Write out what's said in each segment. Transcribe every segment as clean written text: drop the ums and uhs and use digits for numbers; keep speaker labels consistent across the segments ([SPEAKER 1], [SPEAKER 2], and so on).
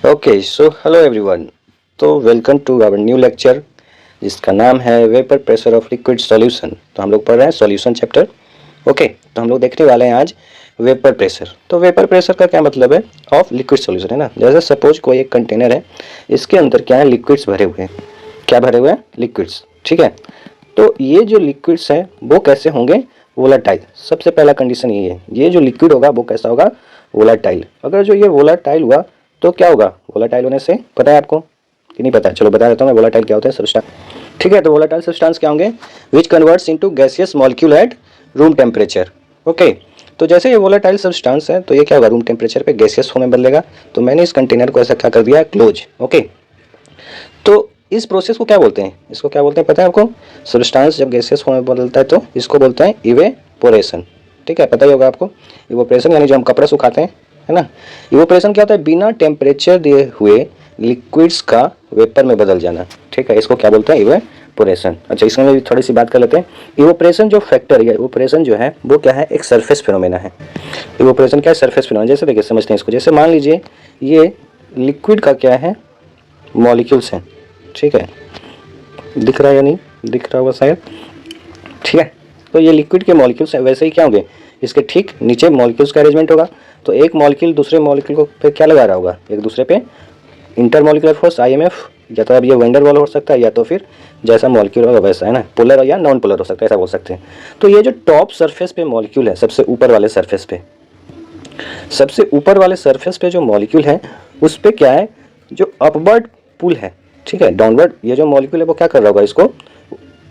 [SPEAKER 1] Okay so hello everyone. तो welcome to our new lecture जिसका नाम है vapour pressure of liquid solution. तो हम लोग पढ़ रहे हैं सॉल्यूशन चैप्टर। ओके, तो हम लोग देखने वाले हैं आज वेपर प्रेशर। तो वेपर प्रेशर का क्या मतलब है? ऑफ लिक्विड सॉल्यूशन, है ना। जैसे सपोज कोई एक कंटेनर है, इसके अंदर क्या है, लिक्विड्स भरे हुए हैं। क्या भरे हुए हैं? लिक्विड्स। ठीक है, तो ये जो लिक्विड्स हैं वो कैसे होंगे? वोलाटाइल। सबसे पहला कंडीशन ये है, ये जो लिक्विड होगा वो कैसा होगा? वोलाटाइल। अगर जो ये वोलाटाइल हुआ तो क्या होगा? वोलाटाइल होने से पता है आपको कि नहीं पता है? चलो बता देता हूँ मैं, वोलाटाइल क्या होता है, सब्सटेंस। ठीक है, तो वोलाटाइल सब्सटेंस क्या होंगे? Which converts into gaseous molecule at room temperature. Okay, तो जैसे ये वोलाटाइल सब्सटेंस है तो ये क्या होगा? रूम टेम्परेचर पे गैसियस फॉर्म में बदलेगा। तो मैंने इस कंटेनर को ऐसा क्या कर दिया? क्लोज। ओके, तो इस प्रोसेस को क्या बोलते हैं? इसको क्या बोलते हैं पता है आपको? सब्सटेंस जब गैसियस फॉर्म में बदलता है तो इसको बोलते हैं इवेपोरेशन। ठीक है, पता ही होगा आपको। इवेपोरेशन यानी जो हम कपड़ा सुखाते हैं, है ना। इवेपोरेशन क्या होता है? बिना टेम्परेचर दिए हुए लिक्विड्स का वेपर में बदल जाना। ठीक है, इसको क्या बोलते हैं? इवेपोरेशन। अच्छा, इसमें भी थोड़ी सी बात कर लेते हैं। इवेपोरेशन जो फैक्टर है, इवेपोरेशन जो है वो क्या है? एक सरफेस फिनोमेना है। इवेपोरेशन क्या है? Surface phenomena. जैसे देखिए, समझते हैं इसको। जैसे मान लीजिए ये लिक्विड का क्या है? मॉलिक्यूल्स हैं। ठीक है, दिख रहा है या नहीं दिख रहा होगा शायद। ठीक है, तो ये लिक्विड के मॉलिक्यूल्स हैं। वैसे ही क्या होंगे? इसके ठीक नीचे मॉलिक्यूल्स का अरेंजमेंट होगा। तो एक मॉलिक्यूल दूसरे मॉलिक्यूल को पे क्या लगा रहा होगा? एक दूसरे पे इंटरमॉलिक्यूलर फोर्स, आईएमएफ। या तो अब ये वैन डर वाल हो सकता है, या तो फिर जैसा मॉलिक्यूल होगा वैसा, है ना। पोलर या नॉन पोलर हो सकता है, ऐसा बोल सकते हैं। तो ये जो टॉप सरफेस पे मॉलिक्यूल है, सबसे ऊपर वाले सरफेस पे, सबसे ऊपर वाले सरफेस पे जो मॉलिक्यूल है उस पे क्या है? जो अपवर्ड पुल है। ठीक है, डाउनवर्ड ये जो मॉलिक्यूल है वो क्या कर रहा होगा? इसको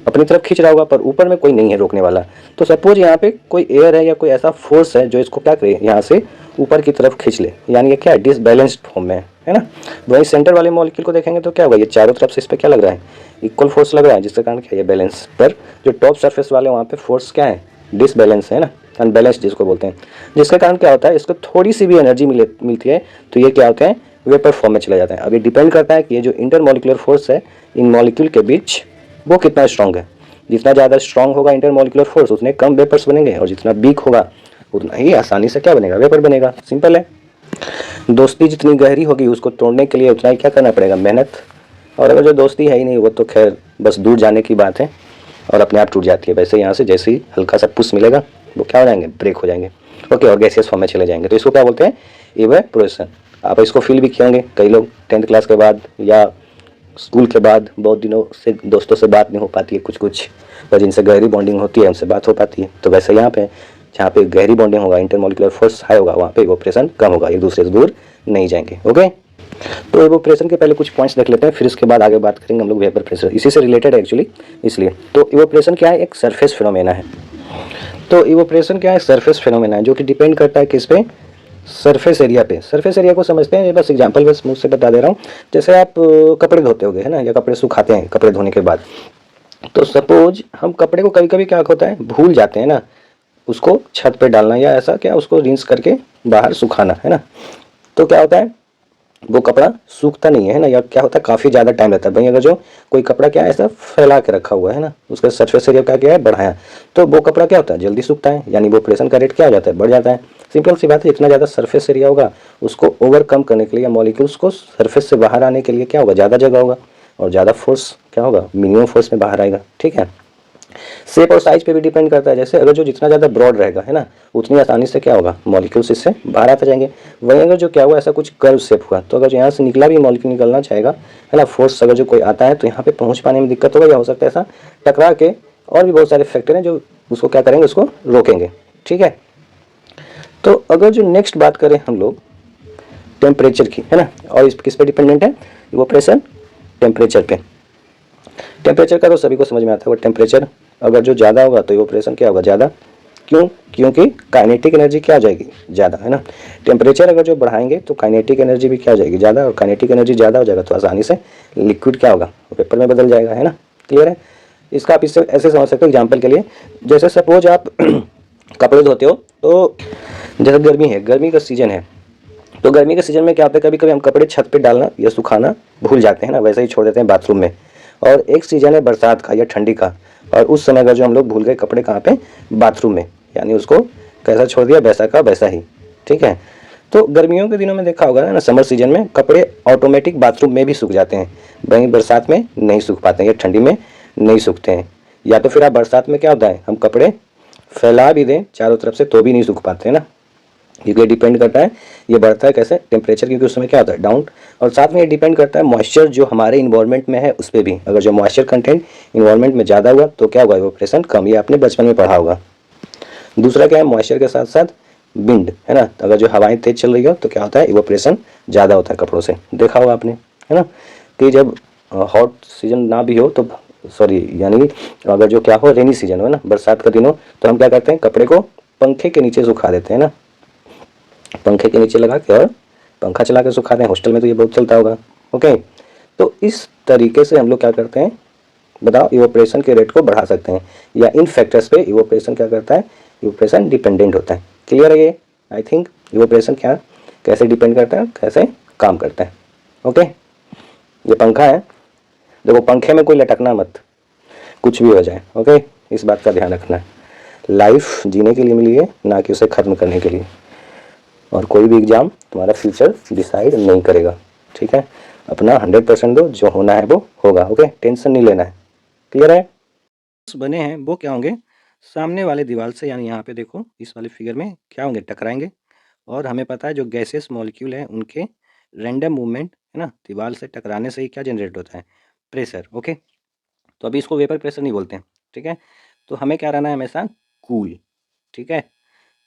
[SPEAKER 1] अपनी तरफ खींच रहा होगा, पर ऊपर में कोई नहीं है रोकने वाला। तो सपोज यहाँ पे कोई एयर है या कोई ऐसा फोर्स है जो इसको क्या करे? यहाँ से ऊपर की तरफ खींच ले, यानी ये क्या है? डिसबैलेंस्ड फॉर्म में है ना। वहीं सेंटर वाले मॉलिक्यूल को देखेंगे तो क्या होगा? ये चारों तरफ से इस पर क्या लग रहा है? इक्वल फोर्स लग रहा है, जिसके कारण क्या है? ये बैलेंस। पर जो टॉप सरफेस वाले वहाँ पे फोर्स क्या है? डिसबैलेंस है ना, अनबैलेंस्ड जिसको बोलते हैं। जिसके कारण क्या होता है? इसको थोड़ी सी भी एनर्जी मिलती है तो ये क्या होते हैं? वेपर फॉर्म में चले जाते हैं। अब ये डिपेंड करता है कि ये जो इंटरमॉलिक्यूलर फोर्स है इन मॉलिक्यूल के बीच वो कितना स्ट्रॉन्ग है। जितना ज़्यादा स्ट्रॉन्ग होगा इंटरमॉलिक्यूलर फोर्स, उतने कम वेपर्स बनेंगे, और जितना वीक होगा उतना ही आसानी से क्या बनेगा? वेपर बनेगा। सिंपल है। दोस्ती जितनी गहरी होगी उसको तोड़ने के लिए उतना ही क्या करना पड़ेगा? मेहनत। और अगर जो दोस्ती है ही नहीं वो तो खैर बस दूर जाने की बात है और अपने आप टूट जाती है। वैसे यहाँ से जैसे ही हल्का सा पुश मिलेगा वो क्या हो जाएंगे? ब्रेक हो जाएंगे। ओके, और गैसियस फॉर्म में चले जाएंगे। तो इसको क्या बोलते हैं? इवेपोरेशन। आप इसको फील भी किए होंगे कई लोग 10th क्लास के बाद या स्कूल के बाद। बहुत दिनों से दोस्तों से बात नहीं हो पाती है कुछ कुछ, पर जिनसे गहरी बॉन्डिंग होती है उनसे बात हो पाती है। तो वैसे यहाँ पे जहाँ पे गहरी बॉन्डिंग होगा, इंटरमॉलिक्यूलर फोर्स हाई होगा, वहाँ पे इवेपोरेशन कम होगा, एक दूसरे से दूर नहीं जाएंगे। ओके, तो इवेपोरेशन के पहले कुछ पॉइंट्स देख लेते हैं, फिर इसके बाद आगे बात करेंगे हम लोग वेपर प्रेशर। इसी से रिलेटेड है एक्चुअली, इसलिए। तो इवेपोरेशन क्या है? एक सरफेस फिनोमेना है। तो इवेपोरेशन क्या है? सरफेस फिनोमेना है जो कि डिपेंड करता है किस पे? सरफेस एरिया पे। सरफेस एरिया को समझते हैं, ये बस एग्जांपल बस मुझसे बता दे रहा हूँ। जैसे आप कपड़े धोते होगे, है ना, या कपड़े सुखाते हैं कपड़े धोने के बाद। तो सपोज हम कपड़े को कभी कभी क्या होता है? भूल जाते हैं ना उसको छत पे डालना, या ऐसा क्या उसको रिंस करके बाहर सुखाना, है ना। तो क्या होता है? वो कपड़ा सूखता नहीं है ना, या क्या होता है? काफ़ी ज़्यादा टाइम लगता है। भाई अगर जो कोई कपड़ा क्या है ऐसा फैला के रखा हुआ है ना, उसका सरफेस एरिया क्या है? बढ़ाया, तो वो कपड़ा क्या होता है? जल्दी सूखता है, यानी वो प्रेशर का रेट क्या हो जाता है? बढ़ जाता है। सिंपल सी बात है, जितना ज़्यादा सरफेस एरिया होगा उसको ओवरकम करने के लिए, या मॉलिक्यूल्स को सरफेस से बाहर आने के लिए क्या होगा? ज़्यादा जगह होगा, और ज़्यादा फोर्स क्या होगा? मिनिमम फोर्स में बाहर आएगा। ठीक है, शेप और साइज पे भी डिपेंड करता है। जैसे अगर जो जितना ज़्यादा ब्रॉड रहेगा, है ना, उतनी आसानी से क्या होगा? मॉलिक्यूल्स इससे बाहर आते जाएंगे। वहीं अगर जो क्या हुआ ऐसा कुछ कर्व शेप हुआ, तो अगर यहाँ से निकला भी मॉलिक्यूल निकलना चाहेगा, है ना, फोर्स अगर जो कोई आता है तो यहाँ पे पहुँच पाने में दिक्कत होगा, या हो सकता है ऐसा टकरा के। और भी बहुत सारे फैक्टर हैं जो उसको क्या करेंगे? उसको रोकेंगे। ठीक है, तो अगर जो नेक्स्ट बात करें हम लोग टेम्परेचर की, है ना, और इस किस पे डिपेंडेंट है? वो प्रेशर टेम्परेचर पे। टेम्परेचर का तो सभी को समझ में आता है। वो टेम्परेचर अगर जो ज़्यादा होगा तो इवेपोरेशन क्या होगा? ज़्यादा। क्यों? क्योंकि काइनेटिक एनर्जी क्या हो जाएगी? ज़्यादा, है ना। टेम्परेचर अगर जो बढ़ाएंगे तो काइनेटिक एनर्जी भी क्या हो जाएगी? ज़्यादा। और काइनेटिक एनर्जी ज़्यादा हो जाएगा तो आसानी से लिक्विड क्या होगा? वेपर में बदल जाएगा, है ना। क्लियर है? इसका आप इससे ऐसे समझ सकते हो एग्जाम्पल के लिए। जैसे सपोज आप कपड़े धोते हो, तो जैसे गर्मी है, गर्मी का सीजन है, तो गर्मी के सीजन में क्या होता है? कभी कभी हम कपड़े छत पे डालना या सुखाना भूल जाते हैं ना, वैसे ही छोड़ देते हैं बाथरूम में। और एक सीजन है बरसात का या ठंडी का, और उस समय अगर जो हम लोग भूल गए कपड़े कहाँ पे? बाथरूम में, यानी उसको कैसा छोड़ दिया? वैसा का वैसा ही। ठीक है, तो गर्मियों के दिनों में देखा होगा ना, समर सीजन में कपड़े ऑटोमेटिक बाथरूम में भी सूख जाते हैं, वहीं बरसात में नहीं सूख पाते हैं या ठंडी में नहीं सूखते हैं। या तो फिर आप बरसात में क्या होता है, हम कपड़े फैला भी दें चारों तरफ से तो भी नहीं सूख पाते हैं ना, क्योंकि डिपेंड करता है ये बढ़ता है कैसे, टेम्परेचर, क्योंकि उस समय क्या होता है डाउन। और साथ में ये डिपेंड करता है मॉइस्चर जो हमारे इन्वायरमेंट में है उस पर भी। अगर जो मॉइस्चर कंटेंट इन्वायरमेंट में ज़्यादा हुआ तो क्या होगा, इवोपरेशन कम। ये आपने बचपन में पढ़ा होगा। दूसरा क्या है, मॉइस्चर के साथ साथ विंड, है ना, अगर जो हवाएं तेज चल रही हो तो क्या होता है, इवोपरेशन ज़्यादा होता है कपड़ों से, देखा होगा आपने, है ना। कि जब हॉट सीजन ना भी हो तो, सॉरी यानी अगर जो क्या हो रेनी सीजन हो, है ना, बरसात का दिन हो, तो हम क्या करते हैं, कपड़े को पंखे के नीचे सुखा देते हैं ना, पंखे के नीचे लगा के और पंखा चला के सुखाते हैं। हॉस्टल में तो ये बहुत चलता होगा। ओके, तो इस तरीके से हम लोग क्या करते हैं, बताओ, इवोपरेशन के रेट को बढ़ा सकते हैं, या इन फैक्टर्स पे इवोपरेशन क्या करता है, इवोपरेशन डिपेंडेंट होता है। क्लियर है ये? आई थिंक इवोपरेशन क्या, कैसे डिपेंड करता है, कैसे काम करता है। ओके, ये पंखा है, देखो पंखे में कोई लटकना मत, कुछ भी हो जाए। ओके, इस बात का ध्यान रखना है। लाइफ जीने के लिए मिली है, ना कि उसे ख़त्म करने के लिए। और कोई भी एग्ज़ाम तुम्हारा फ्यूचर डिसाइड नहीं करेगा, ठीक है। अपना 100% दो, जो होना है वो होगा। ओके, टेंशन नहीं लेना है। क्लियर है? बने हैं वो क्या होंगे, सामने वाले दीवार से, यानी यहाँ पे देखो इस वाले फिगर में क्या होंगे, टकराएंगे। और हमें पता है जो गैसेस मॉलिक्यूल हैं उनके रैंडम मूवमेंट, है ना, दीवार से टकराने से ही क्या जनरेट होता है, प्रेशर। ओके, तो अभी इसको वेपर प्रेशर नहीं बोलते हैं, ठीक है। तो हमें क्या रहना है, हमेशा कूल, ठीक है।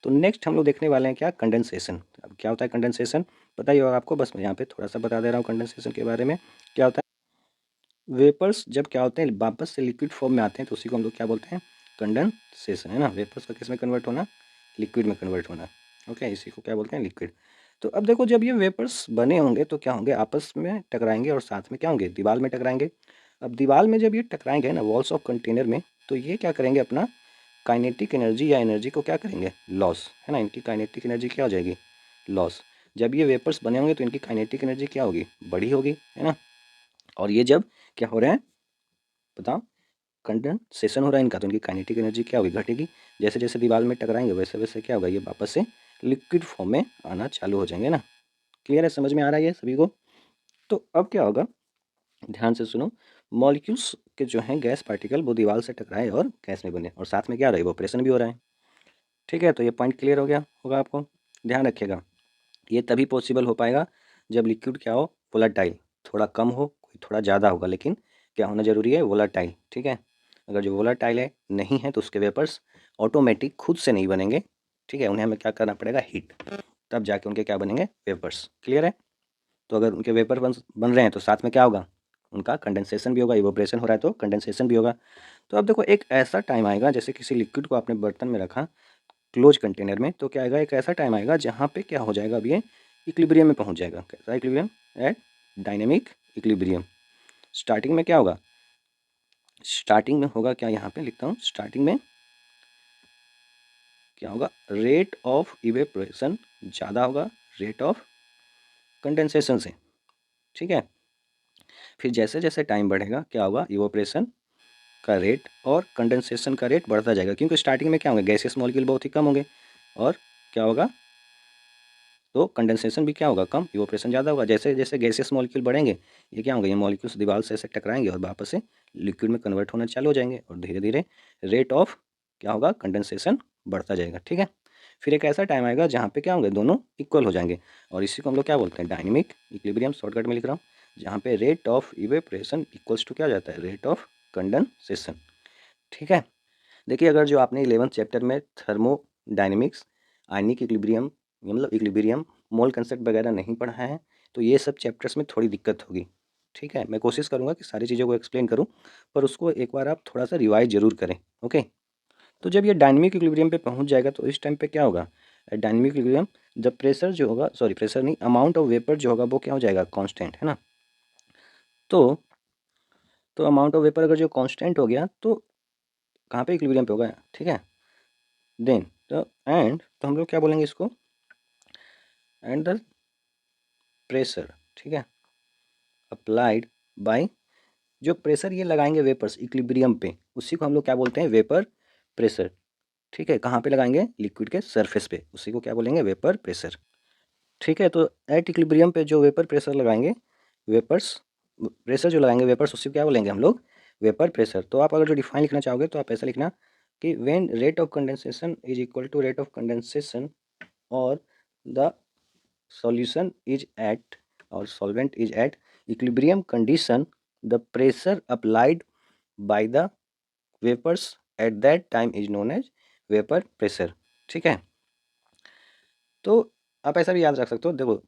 [SPEAKER 1] तो नेक्स्ट हम लोग देखने वाले हैं क्या, कंडेंसेशन। अब क्या होता है कंडेंसेशन, पता ही होगा आपको, बस मैं यहाँ पे थोड़ा सा बता दे रहा हूँ कंडेंसेशन के बारे में। क्या होता है, वेपर्स जब क्या होते हैं वापस से लिक्विड फॉर्म में आते हैं तो उसी को हम लोग क्या बोलते हैं, कंडेंसेशन, है ना। वेपर्स का किस में कन्वर्ट होना, लिक्विड में कन्वर्ट होना। ओके, इसी को क्या बोलते हैं, लिक्विड। तो अब देखो जब ये वेपर्स बने होंगे तो क्या होंगे, आपस में टकराएंगे और साथ में क्या होंगे, दीवार में टकराएंगे। अब दीवार में जब ये टकराएंगे ना वॉल्स ऑफ कंटेनर में, तो ये क्या करेंगे, अपना काइनेटिक एनर्जी या एनर्जी को क्या करेंगे, लॉस, है ना। इनकी काइनेटिक एनर्जी क्या हो जाएगी, लॉस। जब ये वेपर्स बने होंगे तो इनकी काइनेटिक एनर्जी क्या होगी, बड़ी होगी, है ना। और ये जब क्या हो रहा है बताओ, कंडेंसेशन हो रहा है इनका, तो इनकी काइनेटिक एनर्जी क्या होगी, घटेगी। जैसे जैसे दीवार में टकराएंगे वैसे वैसे क्या होगा, ये वापस से लिक्विड फॉर्म में आना चालू हो जाएंगे ना। क्लियर है, समझ में आ रहा है ये सभी को? तो अब क्या होगा, ध्यान से सुनो। मॉलिक्यूल्स के जो हैं गैस पार्टिकल वो दीवार से टकराए और गैस में बने, और साथ में क्या हो रहा है, इवोपरेशन भी हो रहा है। ठीक है, तो ये पॉइंट क्लियर हो गया होगा आपको, ध्यान रखिएगा। ये तभी पॉसिबल हो पाएगा जब लिक्विड क्या हो, वोलाटाइल, थोड़ा कम हो, कोई थोड़ा ज़्यादा होगा, लेकिन क्या होना ज़रूरी है, वोलाटाइल, ठीक है। अगर जो वोलाटाइल है नहीं है तो उसके वेपर्स ऑटोमेटिक खुद से नहीं बनेंगे, ठीक है। उन्हें हमें क्या करना पड़ेगा, हीट, तब जाके उनके क्या बनेंगे, वेपर्स। क्लियर है? तो अगर उनके वेपर बन बन रहे हैं तो साथ में क्या होगा, उनका कंडेंसेशन भी होगा, इवोपरेशन हो रहा है तो कंडेंसेशन भी होगा। तो अब देखो एक ऐसा टाइम आएगा, जैसे किसी लिक्विड को आपने बर्तन में रखा क्लोज कंटेनर में, तो क्या आएगा, एक ऐसा टाइम आएगा जहाँ पे क्या हो जाएगा, अब ये इक्विलिब्रियम में पहुँच जाएगा। कैसा equilibrium, at dynamic equilibrium. Starting में क्या होगा, स्टार्टिंग में होगा क्या, यहाँ पे लिखता हूँ, स्टार्टिंग में क्या होगा, रेट ऑफ इवेपोरेशन ज़्यादा होगा रेट ऑफ कंडेंसेशन से, ठीक है। फिर जैसे जैसे टाइम बढ़ेगा क्या होगा, इवोपरेशन का रेट और कंडेंसेशन का रेट बढ़ता जाएगा, क्योंकि स्टार्टिंग में क्या होंगे, गैसेस मॉलिक्यूल बहुत ही कम होंगे, और क्या होगा, तो कंडेंसेशन भी क्या होगा, कम, इवोपरेशन ज़्यादा होगा। जैसे जैसे गैसेस मॉलिक्यूल बढ़ेंगे, ये क्या होंगे, ये मॉलिक्यूल्स दीवार से ऐसे टकराएंगे और वापस से लिक्विड में कन्वर्ट होना चालू हो जाएंगे, और धीरे धीरे रेट ऑफ क्या होगा, कंडेंसेशन बढ़ता जाएगा, ठीक है। फिर एक ऐसा टाइम आएगा जहाँ पे क्या होंगे, दोनों इक्वल हो जाएंगे, और इसी को हम लोग क्या बोलते हैं, डायनेमिक इक्विलिब्रियम, शॉर्टकट में लिख रहा हूँ, जहाँ पे rate of evaporation equals to क्या हो जाता है, रेट ऑफ कंडेंसेशन, ठीक है। देखिए अगर जो आपने 11th चैप्टर में थर्मोडायनेमिक्स, आयनिक इक्विलिब्रियम, मतलब इक्विलिब्रियम, मोल कंसेप्ट वगैरह नहीं पढ़ा है तो ये सब चैप्टर्स में थोड़ी दिक्कत होगी, ठीक है। मैं कोशिश करूँगा कि सारी चीज़ों को एक्सप्लेन करूँ, पर उसको एक बार आप थोड़ा सा रिवाइज जरूर करें। ओके, तो जब ये डायनेमिक इक्विलिब्रियम पे पहुँच जाएगा तो इस टाइम पे क्या होगा, डायनेमिक इक्विलिब्रियम, जब प्रेशर जो होगा, सॉरी प्रेशर नहीं, अमाउंट ऑफ वेपर जो होगा वो क्या हो जाएगा, कॉन्स्टेंट, है ना। तो अमाउंट ऑफ वेपर अगर जो कॉन्स्टेंट हो गया तो कहाँ पे इक्विलिब्रियम पे होगा, ठीक है। देन तो एंड, तो हम लोग क्या बोलेंगे इसको, एंड द प्रेशर, ठीक है, अप्लाइड बाय, जो प्रेशर ये लगाएंगे वेपर्स इक्विलिब्रियम पे, उसी को हम लोग क्या बोलते हैं, वेपर प्रेशर, ठीक है। कहाँ पे लगाएंगे, लिक्विड के सरफेस पे, उसी को क्या बोलेंगे, वेपर प्रेशर। ठीक है। तो एट इक्विलिब्रियम पे जो वेपर प्रेशर लगाएंगे, वेपर्स प्रेशर जो लगाएंगे वेपर्स, उससे क्या बोलेंगे हम लोग, वेपर प्रेशर। तो आप अगर जो डिफाइन लिखना चाहोगे तो आप ऐसा लिखना कि when rate of condensation is equal to rate of condensation और the solution is at or solvent is at equilibrium condition, the pressure applied by the vapors at that time is known as vapor pressure। ठीक है। तो आप ऐसा भी याद रख सकते हो, देखो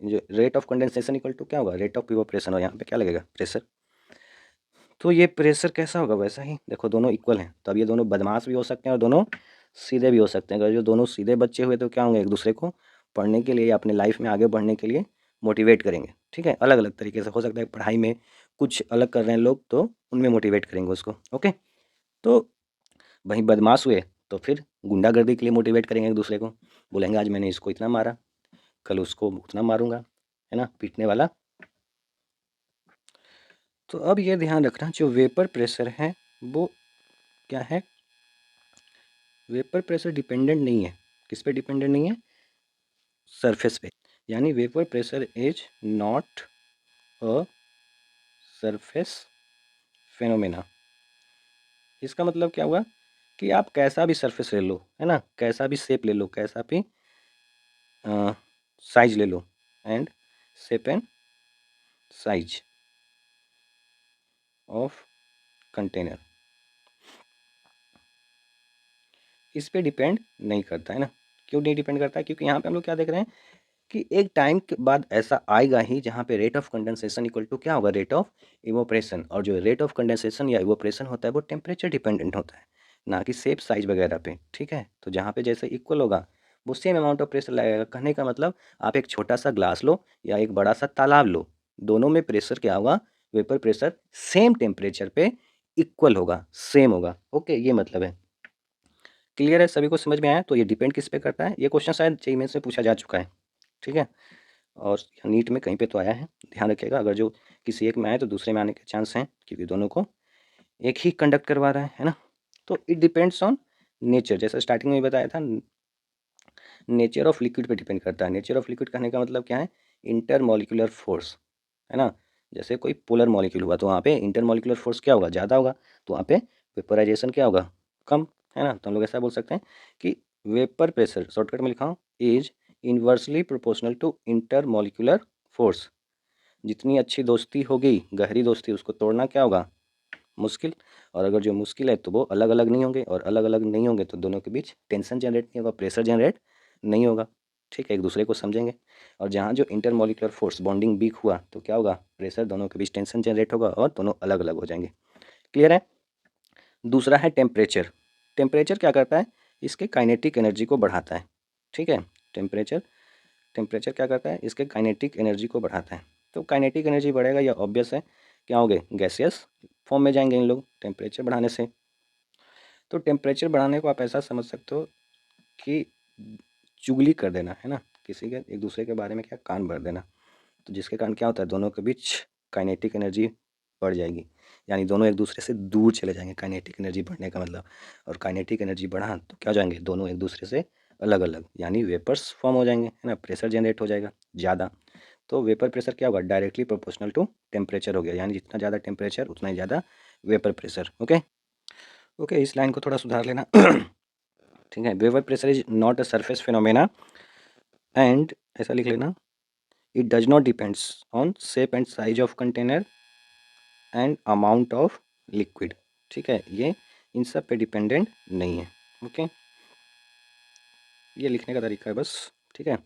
[SPEAKER 1] जो rate of condensation equal to क्या होगा, रेट ऑफ इवोपरेशन, और यहाँ पे क्या लगेगा, प्रेशर। तो ये प्रेशर कैसा होगा, वैसा ही देखो दोनों इक्वल हैं, तो अब ये दोनों बदमाश भी हो सकते हैं और दोनों सीधे भी हो सकते हैं। अगर जो दोनों सीधे बच्चे हुए तो क्या होंगे, एक दूसरे को पढ़ने के लिए या अपने लाइफ में आगे बढ़ने के लिए मोटिवेट करेंगे। ठीक है, अलग अलग तरीके से हो सकता है, पढ़ाई में कुछ अलग कर रहे हैं लोग तो उनमें मोटिवेट करेंगे उसको। ओके, तो वहीं बदमाश हुए तो फिर गुंडागर्दी के लिए मोटिवेट करेंगे एक दूसरे को, बोलेंगे आज मैंने इसको इतना मारा, कल उसको उतना मारूंगा, है ना, पीटने वाला। तो अब ये ध्यान रखना, जो वेपर प्रेशर है वो क्या है, वेपर प्रेशर डिपेंडेंट नहीं है। किस पे डिपेंडेंट नहीं है, सरफेस पे। यानी vapour pressure is not a surface phenomena. इसका मतलब क्या हुआ कि आप कैसा भी सरफेस ले लो, है ना, कैसा भी शेप ले लो, कैसा भी साइज ले लो, and shape and size of container, इस पे डिपेंड नहीं करता है ना। क्यों नहीं डिपेंड करता है, क्योंकि यहाँ पे हम लोग क्या देख रहे हैं कि एक टाइम के बाद ऐसा आएगा ही जहाँ पे rate of condensation equal to क्या होगा, रेट ऑफ इवोपरेशन। और जो रेट ऑफ कंडेंसेशन या इवोपरेशन होता है वो टेम्परेचर डिपेंडेंट होता है, ना कि शेप साइज वगैरह पे। ठीक है, तो जहाँ पे जैसे इक्वल होगा वो सेम अमाउंट ऑफ प्रेशर लगेगा। कहने का मतलब आप एक छोटा सा ग्लास लो या एक बड़ा सा तालाब लो, दोनों में प्रेशर क्या होगा, वेपर प्रेशर सेम टेम्परेचर पे इक्वल होगा, सेम होगा। ओके, ये मतलब है। क्लियर है, सभी को समझ में आया। तो ये डिपेंड किस पे करता है, ये क्वेश्चन शायद जेईई मेंस में पूछा जा चुका है। ठीक है, और नीट में कहीं पे तो आया है, ध्यान रखिएगा। अगर जो किसी एक में आए तो दूसरे में आने के चांस हैं, क्योंकि दोनों को एक ही कंडक्ट करवा रहा है ना। तो इट डिपेंड्स ऑन नेचर, जैसे स्टार्टिंग में बताया था, नेचर ऑफ लिक्विड पे डिपेंड करता है। नेचर ऑफ लिक्विड कहने का मतलब क्या है, इंटर मॉलिक्यूलर फोर्स, है ना। जैसे कोई पोलर मॉलिक्यूल हुआ तो वहाँ पे इंटर मॉलिक्यूलर फोर्स क्या होगा, ज़्यादा होगा, तो वहाँ पे वेपराइजेशन क्या होगा, कम, है ना। तो हम लोग ऐसा बोल सकते हैं कि वेपर प्रेशर, शॉर्टकट में लिखा हूँ, is inversely proportional to intermolecular force. जितनी अच्छी दोस्ती होगी, गहरी दोस्ती, उसको तोड़ना क्या होगा, मुश्किल। और अगर जो मुश्किल है तो वो अलग अलग नहीं होंगे, और अलग अलग नहीं होंगे तो दोनों के बीच टेंशन जनरेट नहीं होगा, प्रेशर जनरेट नहीं होगा। ठीक है, एक दूसरे को समझेंगे। और जहाँ जो इंटरमॉलिक्यूलर फोर्स बॉन्डिंग वीक हुआ तो क्या होगा, प्रेशर, दोनों के बीच टेंशन जनरेट होगा और दोनों अलग अलग हो जाएंगे। क्लियर है। दूसरा है टेम्परेचर। टेम्परेचर क्या करता है, इसके काइनेटिक एनर्जी को बढ़ाता है। ठीक है, टेम्परेचर टेम्परेचर क्या करता है, इसके काइनेटिक एनर्जी को बढ़ाता है। तो काइनेटिक एनर्जी बढ़ेगा, या ऑब्वियस है क्या होंगे, गैसियस फॉर्म में जाएंगे इन लोग टेम्परेचर बढ़ाने से। तो टेम्परेचर बढ़ाने को आप ऐसा समझ सकते हो कि चुगली कर देना, है ना, किसी के एक दूसरे के बारे में क्या, कान भर देना। तो जिसके कारण क्या होता है, दोनों के बीच काइनेटिक एनर्जी बढ़ जाएगी, यानी दोनों एक दूसरे से दूर चले जाएंगे। काइनेटिक एनर्जी बढ़ने का मतलब, और काइनेटिक एनर्जी बढ़ा तो क्या हो जाएंगे, दोनों एक दूसरे से अलग अलग, यानी वेपर्स फॉर्म हो जाएंगे, है ना, प्रेशर जनरेट हो जाएगा ज़्यादा। तो वेपर प्रेशर क्या होगा, डायरेक्टली प्रोपोर्शनल टू टेम्परेचर हो गया, यानी जितना ज़्यादा टेम्परेचर उतना ही ज़्यादा वेपर प्रेशर। ओके, ओके, इस लाइन को थोड़ा सुधार लेना। ठीक है, vapour pressure is not a surface phenomena and, ऐसा लिख लेना, it does not depends on shape and size of container and amount of liquid. ठीक है, ये इन सब पे डिपेंडेंट नहीं है। ओके, ये लिखने का तरीका है बस। ठीक है,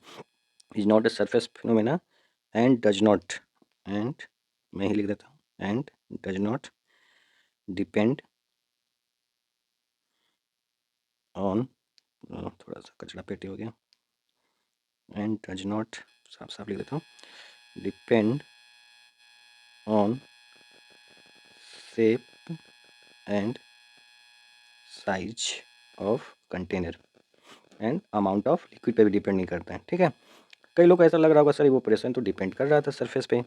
[SPEAKER 1] is not a surface phenomena and does not, and मैं ही लिख देता हूँ, and does not depend on, थोड़ा सा कचरा पेटी हो गया, एंड डज नॉट, साफ साफ लिख देता हूँ, depend on shape and size of container and amount of liquid पे भी डिपेंड नहीं करता है। ठीक है, कई लोग को ऐसा लग रहा होगा सर वो प्रेशर तो डिपेंड कर रहा था सरफेस पे,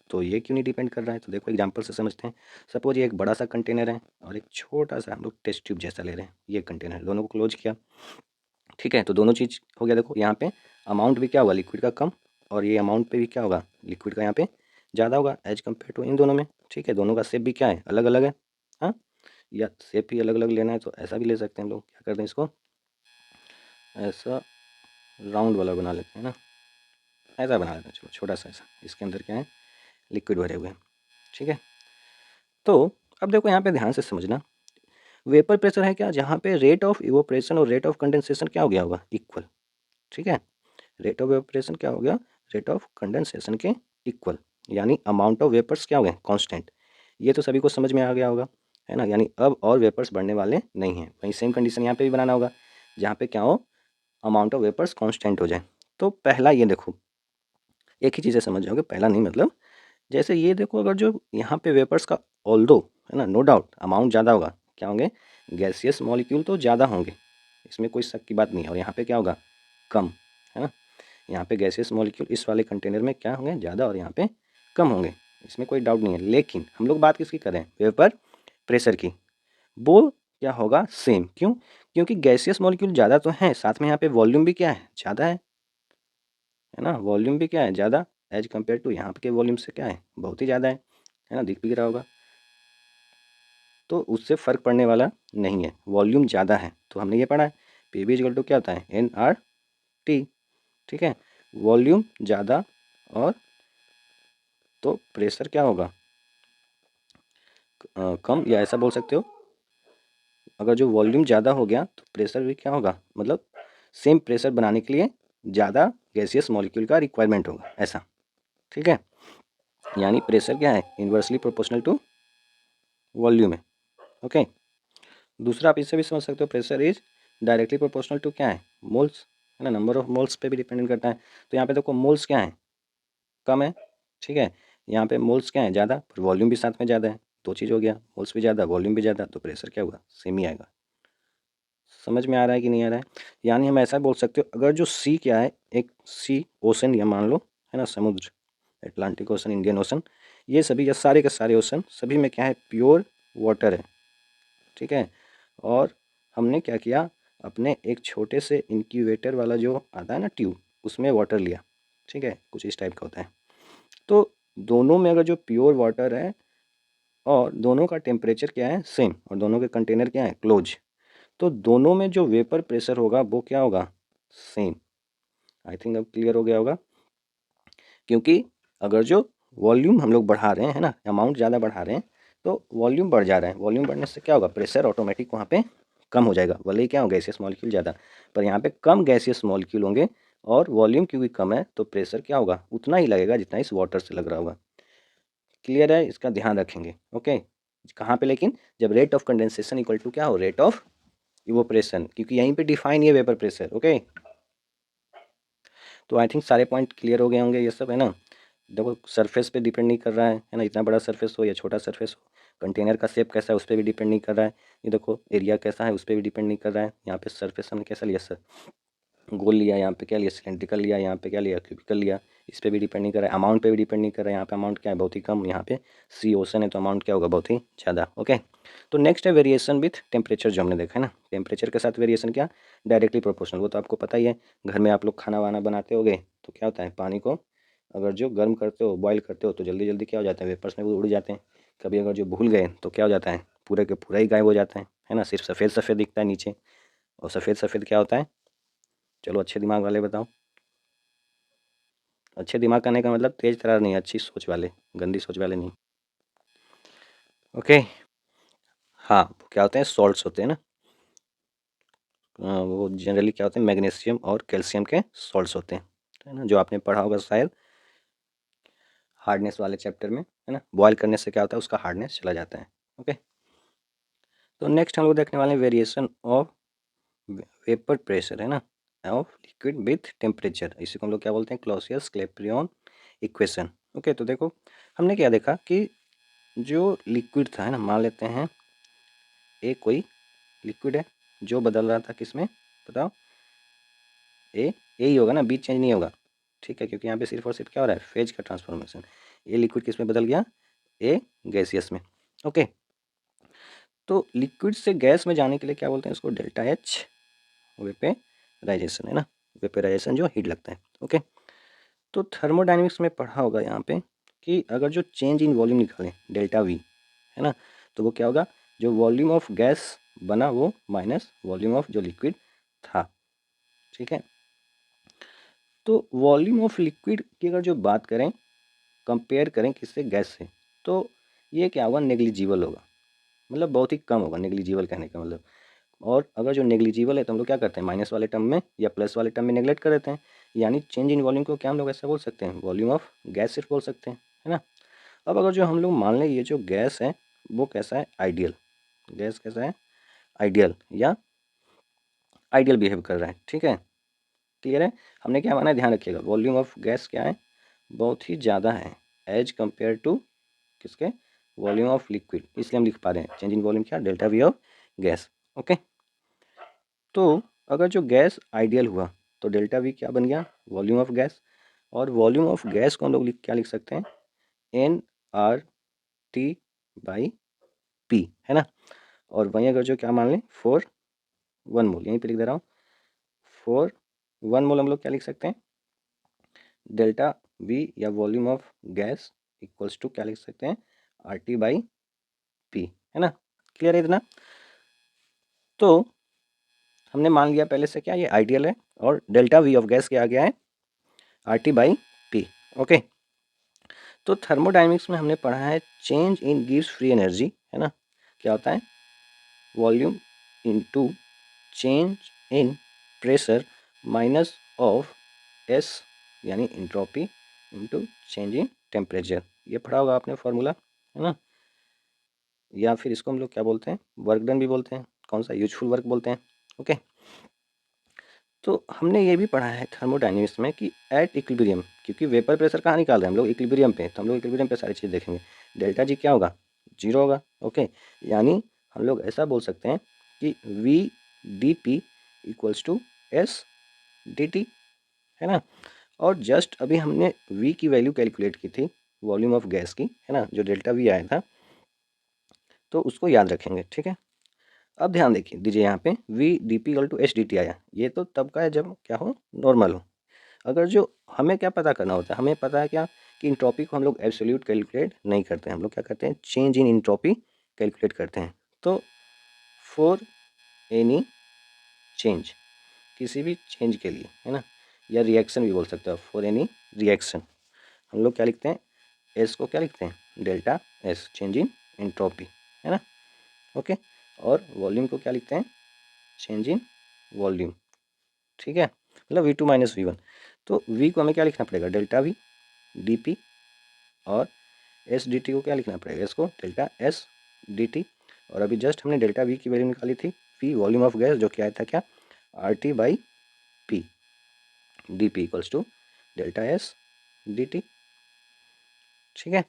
[SPEAKER 1] तो ये क्यों नहीं डिपेंड कर रहा है। तो देखो एग्जांपल से समझते हैं। सपोज ये एक बड़ा सा कंटेनर है और एक छोटा सा हम लोग टेस्ट ट्यूब जैसा ले रहे हैं, ये कंटेनर, दोनों को क्लोज किया। ठीक है, तो दोनों चीज़ हो गया। देखो यहाँ पे अमाउंट भी क्या होगा लिक्विड का कम, और ये अमाउंट पे भी क्या होगा लिक्विड का यहाँ पे ज़्यादा होगा एज कम्पेयर टू इन दोनों में। ठीक है, दोनों का शेप भी क्या है अलग अलग है। हाँ, या शेप ही अलग अलग लेना है तो ऐसा भी ले सकते हैं हम लोग। क्या करते हैं इसको ऐसा राउंड वाला बना लेते हैं ना, ऐसा बना लेते हैं, चलो छोटा सा ऐसा। इसके अंदर क्या है लिक्विड भरे हुए हैं। ठीक है, तो अब देखो यहाँ पे ध्यान से समझना, वेपर प्रेशर है क्या जहाँ पे रेट ऑफ इवोपरेशन और रेट ऑफ कंडेंसेशन क्या हो गया होगा इक्वल। ठीक है, रेट ऑफ इवोपरेशन क्या हो गया रेट ऑफ कंडेंसेशन के इक्वल, यानी अमाउंट ऑफ वेपर्स क्या हो गए कांस्टेंट। ये तो सभी को समझ में आ गया होगा, है ना, यानी अब और वेपर्स बढ़ने वाले नहीं हैं। वहीं सेम कंडीशन यहाँ पे भी बनाना होगा जहाँ पे क्या हो अमाउंट ऑफ वेपर्स कांस्टेंट हो जाए। तो पहला ये देखो, एक ही चीज़ें समझ जाओगे, पहला नहीं मतलब जैसे ये देखो, अगर जो यहाँ पे वेपर्स का ऑल्दो है ना, नो डाउट अमाउंट ज़्यादा होगा, क्या होंगे गैसियस मॉलिक्यूल तो ज़्यादा होंगे, इसमें कोई शक की बात नहीं है। और यहाँ पे क्या होगा कम, है ना, यहाँ पे गैसियस मॉलिक्यूल इस वाले कंटेनर में क्या होंगे ज़्यादा और यहाँ पे कम होंगे, इसमें कोई डाउट नहीं है। लेकिन हम लोग बात किसकी कर रहे हैं वेपर प्रेशर की, वो क्या होगा सेम। क्यों? क्योंकि गैसियस मॉलिक्यूल ज़्यादा तो हैं, साथ में यहाँ पे वॉल्यूम भी क्या है ज़्यादा है ना, वॉल्यूम भी क्या है ज़्यादा एज कम्पेयर टू यहाँ के वॉल्यूम से क्या है बहुत ही ज़्यादा है ना, दिख भी रहा होगा। तो उससे फ़र्क पड़ने वाला नहीं है, वॉल्यूम ज़्यादा है। तो हमने ये पढ़ा है पी वी इक्वल टू क्या होता है एन आर टी। ठीक है, वॉल्यूम ज़्यादा और तो प्रेशर क्या होगा कम, या ऐसा बोल सकते हो अगर जो वॉल्यूम ज़्यादा हो गया तो प्रेशर भी क्या होगा, मतलब सेम प्रेशर बनाने के लिए ज़्यादा गैसियस मॉलिक्यूल का रिक्वायरमेंट होगा ऐसा। ठीक है, यानी प्रेशर क्या है इन्वर्सली प्रोपोर्शनल टू वॉल्यूम है। ओके, दूसरा आप इससे भी समझ सकते हो pressure is directly proportional to क्या है मोल्स, है ना, नंबर ऑफ मोल्स पे भी डिपेंडेंट करता है। तो यहाँ पे देखो मोल्स क्या है कम है, ठीक है, यहाँ पे मोल्स क्या है ज़्यादा पर वॉल्यूम भी साथ में ज़्यादा है, दो चीज़ हो गया, मोल्स भी ज़्यादा वॉल्यूम भी ज़्यादा, तो प्रेशर क्या होगा सेम ही आएगा। समझ में आ रहा है कि नहीं आ रहा है? यानी हम ऐसा बोल सकते हो अगर जो सी क्या है एक सी ओशन या मान लो, है ना, समुद्र, अटलांटिक ओशन, इंडियन ओशन, ये सभी या सारे के सारे ओशन सभी में क्या है प्योर वाटर है। ठीक है, और हमने क्या किया अपने एक छोटे से इंक्यूबेटर वाला जो आता है ना ट्यूब, उसमें वाटर लिया। ठीक है, कुछ इस टाइप का होता है। तो दोनों में अगर जो प्योर वाटर है और दोनों का टेम्परेचर क्या है सेम और दोनों के कंटेनर क्या है क्लोज, तो दोनों में जो वेपर प्रेशर होगा वो क्या होगा सेम। आई थिंक अब क्लियर हो गया होगा, क्योंकि अगर जो वॉल्यूम हम लोग बढ़ा रहे हैं ना, अमाउंट ज़्यादा बढ़ा रहे हैं तो वॉल्यूम बढ़ जा रहा है, वॉल्यूम बढ़ने से क्या होगा प्रेशर ऑटोमेटिक वहाँ पे कम हो जाएगा, भले ही क्या हो गैसियस मॉलिक्यूल ज़्यादा, पर यहाँ पे कम गैसियस मॉलिक्यूल होंगे और वॉल्यूम क्योंकि कम है तो प्रेशर क्या होगा उतना ही लगेगा जितना इस वाटर से लग रहा होगा। क्लियर है, इसका ध्यान रखेंगे। ओके, कहाँ पे लेकिन जब rate of condensation equal to क्या हो रेट ऑफ इवोपरेशन, क्योंकि यहीं पे डिफाइन ये वेपर प्रेशर। ओके, तो आई थिंक सारे पॉइंट क्लियर हो गए होंगे ये सब, है ना। देखो सरफेस पे डिपेंड नहीं कर रहा है ना, इतना बड़ा सरफेस हो या छोटा सरफेस हो, कंटेनर का शेप कैसा है उस पर भी डिपेंड नहीं कर रहा है। ये देखो एरिया कैसा है उस पर भी डिपेंड नहीं कर रहा है। यहाँ पे सरफेस हमने कैसा लिया सर गोल लिया, यहाँ पे क्या लिया सिलेंड्रिकल लिया, यहाँ पे क्या लिया क्यूबिकल लिया, इस पे भी डिपेंड नहीं कर रहा है, अमाउंट पे भी डिपेंड नहीं कर रहा है। यहाँ पे अमाउंट क्या है बहुत ही कम, यहाँ पे सी ओशन है तो अमाउंट क्या होगा बहुत ही ज़्यादा। ओके, तो नेक्स्ट है वेरिएशन विथ टेम्परेचर, जो हमने देखा है ना, टेम्परेचर के साथ वेरिएशन क्या डायरेक्टली प्रोपोर्शनल, वो तो आपको पता ही है। घर में आप लोग खाना वाना बनाते होगे तो क्या होता है पानी को अगर जो गर्म करते हो बॉयल करते हो तो जल्दी जल्दी क्या हो जाता है वेपर्स में वो उड़ जाते हैं। कभी अगर जो भूल गए तो क्या हो जाता है पूरे के पूरा ही गायब हो जाता है ना, सिर्फ सफ़ेद सफ़ेद दिखता है नीचे। और सफ़ेद सफ़ेद क्या होता है, चलो अच्छे दिमाग वाले बताओ। अच्छे दिमाग करने का मतलब तेज तर्रार नहीं, अच्छी सोच वाले, गंदी सोच वाले नहीं। ओके, हाँ वो क्या होते हैं सॉल्ट्स होते हैं ना, वो जनरली क्या होते हैं मैग्नीशियम और कैल्शियम के सॉल्ट्स होते हैं, है ना, जो आपने पढ़ा होगा शायद हार्डनेस वाले चैप्टर में, है ना, बॉयल करने से क्या होता है उसका हार्डनेस चला जाता है। ओके, तो नेक्स्ट हम लोग देखने वाले हैं वेरिएशन ऑफ वेपर प्रेशर, है ना, ऑफ लिक्विड विथ टेम्परेचर, इसी को हम लोग क्या बोलते हैं क्लॉसियस क्लैपेरियन इक्वेशन। ओके, तो देखो हमने क्या देखा कि जो लिक्विड था, है ना, मान लेते हैं एक कोई लिक्विड है जो बदल रहा था किसमें बताओ, ए ही होगा ना, बीच चेंज नहीं होगा। ठीक है, क्योंकि यहाँ पे सिर्फ और सिर्फ क्या हो रहा है फेज का ट्रांसफॉर्मेशन, ए लिक्विड किस में बदल गया ए गैसियस में। ओके, तो लिक्विड से गैस में जाने के लिए क्या बोलते हैं इसको डेल्टा एच वेपराइजेशन, है ना, वेपराइजेशन जो हीट लगता है। ओके, तो थर्मोडाइनमिक्स में पढ़ा होगा यहाँ पे कि अगर जो चेंज इन वॉल्यूम निकालें डेल्टा वी, है ना, तो वो क्या होगा, जो वॉल्यूम ऑफ गैस बना वो माइनस वॉल्यूम ऑफ जो लिक्विड था। ठीक है, तो वॉल्यूम ऑफ लिक्विड की अगर जो बात करें, कंपेयर करें किससे, गैस से, तो ये क्या होगा, नेग्लिजिबल होगा, मतलब बहुत ही कम होगा। नेग्लिजिबल कहने का मतलब, और अगर जो नेग्लिजिबल है तो हम लोग क्या करते हैं, माइनस वाले टर्म में या प्लस वाले टर्म में नेग्लेक्ट कर देते हैं। यानी चेंज इन वॉल्यूम को क्या हम लोग ऐसा बोल सकते हैं, वॉल्यूम ऑफ गैस सिर्फ बोल सकते हैं, है ना। अब अगर जो हम लोग मान लें ये जो गैस है वो कैसा है, आइडियल गैस, कैसा है, आइडियल या आइडियल बिहेव कर रहा है। ठीक है, क्लियर है। हमने क्या माना है, ध्यान रखिएगा, वॉल्यूम ऑफ गैस क्या है, बहुत ही ज़्यादा है एज कंपेयर टू किसके, वॉल्यूम ऑफ लिक्विड, इसलिए हम लिख पा रहे हैं चेंज इन वॉल्यूम क्या, delta we of gas. Okay, तो अगर जो गैस आइडियल हुआ तो डेल्टा वी क्या बन गया, वॉल्यूम ऑफ गैस। और वॉल्यूम ऑफ गैस को हम लोग क्या लिख सकते हैं, N R T by P, है ना। और वहीं अगर जो क्या मान लें, 4 1 मोल, यहीं पे लिख दे रहा हूँ, 4 1 मोल हम लोग क्या लिख सकते हैं, डेल्टा वी या volume of gas equals to क्या लिख सकते हैं, आर टी बाई पी, है ना। क्लियर है इतना। तो हमने मान लिया पहले से क्या, ये आइडियल है, और डेल्टा वी ऑफ गैस क्या आ गया है, R T by P. Okay, तो थर्मोडाइनमिक्स में हमने पढ़ा है चेंज इन गिव्स फ्री एनर्जी, है ना। क्या होता है, volume into change in pressure minus of S यानी entropy into change in temperature. ये पढ़ा होगा आपने फॉर्मूला, है ना। या फिर इसको हम लोग क्या बोलते हैं, वर्क डन भी बोलते हैं, कौन सा, यूजफुल वर्क बोलते हैं। ओके, तो हमने ये भी पढ़ा है थर्मोडायनेमिक्स में कि एट इक्विलिब्रियम, क्योंकि वेपर प्रेशर कहाँ निकाल रहे हैं हम लोग, इक्विलिब्रियम पे, तो हम लोग इक्विलिब्रियम पे सारी चीज़ देखेंगे, डेल्टा जी क्या होगा, जीरो होगा। ओके, यानी हम लोग ऐसा बोल सकते हैं कि V D P equals to S D T, है ना। और जस्ट अभी हमने वी की वैल्यू कैलकुलेट की थी वॉल्यूम ऑफ गैस की, है ना, जो डेल्टा वी आया था, तो उसको याद रखेंगे। ठीक है, अब ध्यान देखिए दीजिए, यहाँ पे V D P equal to H D T आया, ये तो तब का है जब क्या हो, नॉर्मल हो। अगर जो हमें क्या पता करना होता है, हमें पता है क्या कि इंट्रॉपी को हम लोग एब्सोल्यूट कैलकुलेट नहीं करते हैं, हम लोग क्या करते हैं, चेंज इन इंट्रॉपी कैलकुलेट करते हैं। तो फॉर एनी चेंज, किसी भी चेंज के लिए, है ना, या रिएक्शन भी बोल सकते हो, फॉर एनी रिएक्शन हम लोग क्या लिखते हैं, एस को क्या लिखते हैं, delta S, change in entropy, है ना। ओके, और वॉल्यूम को क्या लिखते हैं, चेंज इन वॉल्यूम। ठीक है, मतलब V two minus V one. तो वी को हमें क्या लिखना पड़ेगा, डेल्टा वी डी पी, और एस डी टी को क्या लिखना पड़ेगा, इसको डेल्टा एस डी टी। और अभी जस्ट हमने डेल्टा वी की वैल्यू निकाली थी, वी वॉल्यूम ऑफ गैस, जो क्या आया था, क्या, R T by P, D P equals to delta S D T. ठीक है,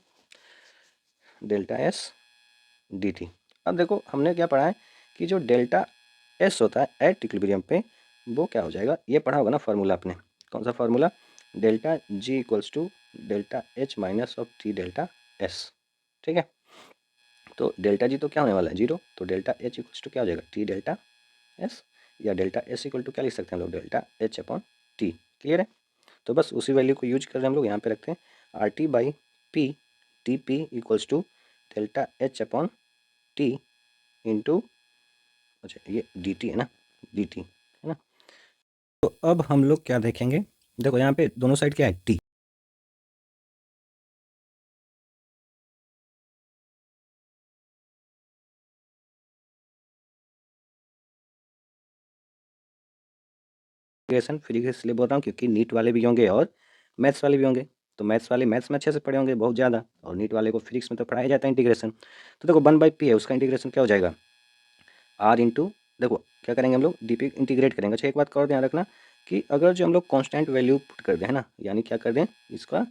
[SPEAKER 1] डेल्टा एस डी टी। अब देखो हमने क्या पढ़ा है कि जो डेल्टा एस होता है एट इक्विलिब्रियम पे, वो क्या हो जाएगा, ये पढ़ा होगा ना फार्मूला आपने, कौन सा formula, delta G equals to delta H minus of T delta S. ठीक है, तो डेल्टा जी तो क्या होने वाला है, जीरो, तो डेल्टा एच इक्वल्स टू क्या हो जाएगा, टी डेल्टा एस, या डेल्टा एस इक्वल टू क्या लिख सकते हैं हम लोग, delta H upon T. Clear है, तो बस उसी वैल्यू को यूज कर रहे हैं हम लोग, यहाँ पे रखते हैं R T by P, T P equals to delta H upon T into, अच्छा ये डी टी है ना, डी टी, है ना। तो अब हम लोग क्या देखेंगे, देखो यहाँ पे दोनों साइड क्या है, टी, इंटीग्रेशन फिर इसलिए बोल रहा हूँ क्योंकि नीट वाले भी होंगे और मैथ्स वाले भी होंगे, तो मैथ्स वाले मैथ्स में अच्छे से पढ़े होंगे बहुत ज़्यादा, और नीट वाले को फिजिक्स में तो पढ़ाया जाता है इंटीग्रेशन। तो देखो 1/p है, उसका इंटीग्रेशन क्या हो जाएगा, आर इंटू, देखो क्या करेंगे हम लोग, डी पी इंटीग्रेट करेंगे। अच्छा एक बात का और ध्यान रखना कि अगर जो हम लोग कॉन्स्टेंट वैल्यू पुट कर दें, है ना, यानी क्या कर दें, इसका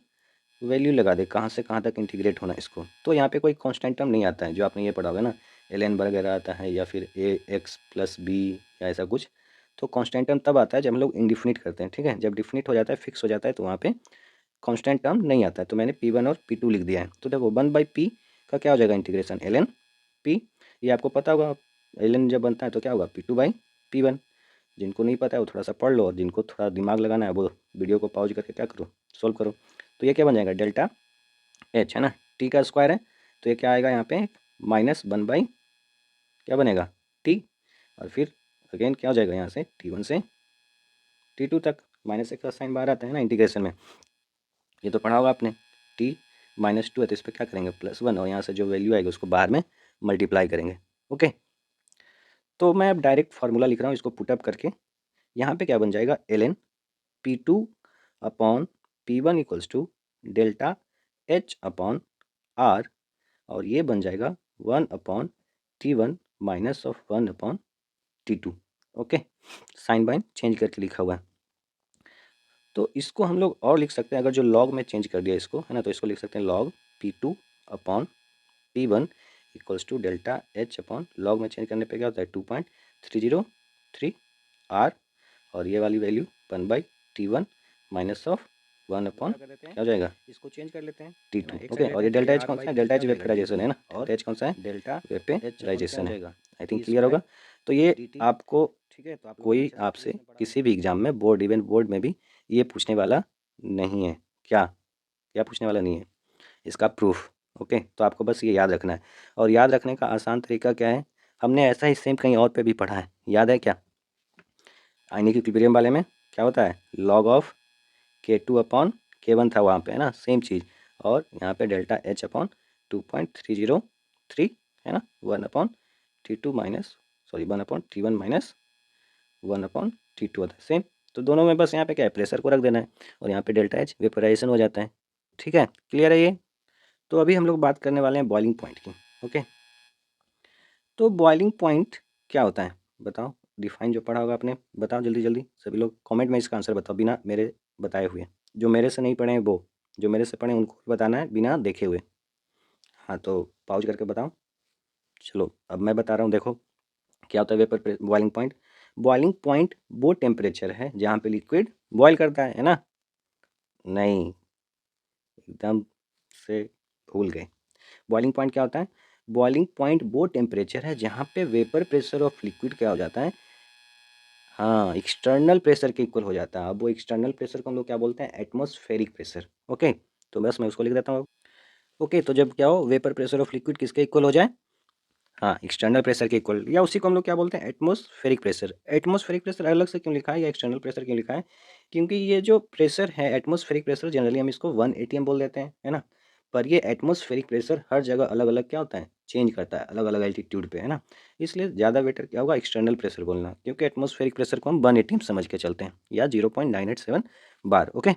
[SPEAKER 1] वैल्यू लगा दे कहाँ से कहाँ तक इंटीग्रेट होना है इसको, तो यहाँ पे कोई कांस्टेंट टर्म नहीं आता है, जो आपने ये पढ़ा होगा ना, एल एन वगैरह आता है, या फिर ए एक्स प्लस बी या ऐसा कुछ। तो कांस्टेंट टर्म तब आता है जब हम लोग इंडिफिनिट करते हैं। ठीक है, जब डिफिनिट हो जाता है, फिक्स हो जाता है, तो वहाँ पे कांस्टेंट टर्म नहीं आता है। तो मैंने पी वन और पी टू लिख दिया है। तो देखो 1/p का क्या हो जाएगा इंटीग्रेशन, एल एन पी, ये आपको पता होगा, एल एन जब बनता है तो क्या होगा, P2/P1। जिनको नहीं पता है वो थोड़ा सा पढ़ लो, और जिनको थोड़ा दिमाग लगाना है वो वीडियो को पॉज करके क्या करो, सोल्व करो। तो ये क्या बन जाएगा, डेल्टा एच है ना, टी का स्क्वायर है, तो ये क्या आएगा यहाँ पे -1/, क्या बनेगा, टी, और फिर अगेन क्या हो जाएगा यहाँ से T1 से T2 तक, -x का साइन बाहर आता है ना इंटीग्रेशन में, ये तो पढ़ा होगा आपने। T-2 है तो इस पर क्या करेंगे +1, और यहाँ से जो वैल्यू आएगी उसको बाहर में मल्टीप्लाई करेंगे। ओके, तो मैं अब डायरेक्ट फार्मूला लिख रहा हूँ, इसको पुटअप करके यहाँ पे क्या बन जाएगा, ln P2 upon P1 equals to delta H upon R, और ये बन जाएगा 1/T1 -1/T2। ओके, साइन बाइन चेंज करके लिखा हुआ है। तो इसको हम लोग और लिख सकते हैं, अगर जो लॉग में चेंज कर दिया इसको, है ना, तो इसको लिख सकते हैं log P2 upon P1 equals to delta H upon, log में चेंज करने पे क्या होता है 2.303 R, और ये वाली वैल्यू 1/T1 -1 क्या हो जाएगा, इसको चेंज कर लेते हैं T2। ओके, और ये डेल्टा H कौन सा है, डेल्टा H वेपराइजेशन है ना, और H कौन सा है, डेल्टा वेपराइजेशन है। आई थिंक क्लियर होगा। तो ये आपको, ठीक है, तो कोई आपसे किसी भी एग्जाम में, बोर्ड, इवन बोर्ड में भी ये पूछने वाला नहीं है। क्या क्या पूछने वाला नहीं है, इसका प्रूफ। ओके, तो आपको बस ये याद रखना है, और याद रखने का आसान तरीका क्या है, हमने ऐसा ही सेम कहीं और पे भी पढ़ा है, याद है क्या, आइनिक इक्विलिब्रियम वाले में क्या होता है, log of K2 upon K1 था वहाँ पे, है ना, सेम चीज़, और यहाँ पे डेल्टा H अपॉन 2.303 है ना, 1/T2 minus, sorry 1/T1 minus 1/T2 होता है सेम। तो दोनों में बस यहाँ पे क्या है, प्रेशर को रख देना है, और यहाँ पे डेल्टा H वेपोराइजेशन हो जाता है। ठीक है, क्लियर है ये। तो अभी हम लोग बात करने वाले हैं बॉइलिंग पॉइंट की। ओके, तो बॉइलिंग पॉइंट क्या होता है बताओ, डिफाइन जो पढ़ा होगा आपने, बताओ जल्दी जल्दी सभी लोग कमेंट में इसका आंसर बताओ, बिना मेरे बताए हुए। जो मेरे से नहीं पढ़े हैं वो, जो मेरे से पढ़े हैं उनको भी बताना है बिना देखे हुए। हाँ, तो पॉज करके बताओ। चलो अब मैं बता रहा हूँ, देखो क्या होता है vapour boiling point. Boiling point वो टेम्परेचर है जहाँ पे लिक्विड बॉयल करता है ना, नहीं, एकदम से भूल गए। बॉइलिंग पॉइंट क्या होता है, बॉइलिंग पॉइंट वो टेम्परेचर है जहाँ पे वेपर प्रेशर ऑफ लिक्विड क्या हो जाता है, हाँ, एक्सटर्नल प्रेशर के इक्वल हो जाता है। अब वो एक्सटर्नल प्रेशर को हम लोग क्या बोलते हैं, एटमॉस्फेरिक प्रेशर। ओके, तो बस मैं उसको लिख देता हूँ। ओके, तो जब क्या हो, वेपर प्रेशर ऑफ लिक्विड किसके इक्वल हो जाए, हाँ, एक्सटर्नल प्रेशर के इक्वल, या उसी को हम लोग क्या बोलते हैं, एटमॉस्फेरिक प्रेशर। एटमॉस्फेरिक प्रेशर अलग से क्यों लिखा है या एक्सटर्नल प्रेशर क्यों लिखा है, क्योंकि ये जो प्रेशर है एटमॉस्फेरिक प्रेशर, जनरली हम इसको 1 atm बोल देते हैं, है ना, पर ये एटमॉस्फेरिक प्रेशर हर जगह अलग अलग क्या होता है, चेंज करता है अलग अलग एल्टीट्यूड पे, है ना, इसलिए ज़्यादा बेटर क्या होगा, एक्सटर्नल प्रेशर बोलना, क्योंकि एटमॉस्फेरिक प्रेशर को हम 1 atm समझ के चलते हैं, या 0.987 बार। ओके,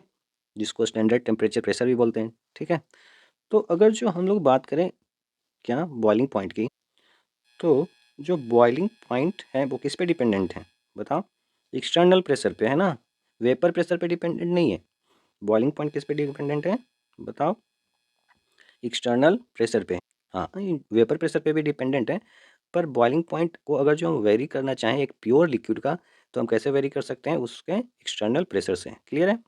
[SPEAKER 1] जिसको स्टैंडर्ड टेम्परेचर प्रेशर भी बोलते हैं। ठीक है, तो अगर जो हम लोग बात करें क्या बॉइलिंग पॉइंट की, तो जो बॉइलिंग पॉइंट है वो किस पे डिपेंडेंट है बताओ, एक्सटर्नल प्रेशर पे, है ना, वेपर प्रेशर पे डिपेंडेंट नहीं है। बॉइलिंग पॉइंट किस पे डिपेंडेंट है बताओ, एक्सटर्नल प्रेशर पे। हाँ, वेपर प्रेशर पे भी डिपेंडेंट है, पर बॉइलिंग पॉइंट को अगर जो हम वेरी करना चाहें एक प्योर लिक्विड का, तो हम कैसे वेरी कर सकते हैं, उसके एक्सटर्नल प्रेशर से। क्लियर है।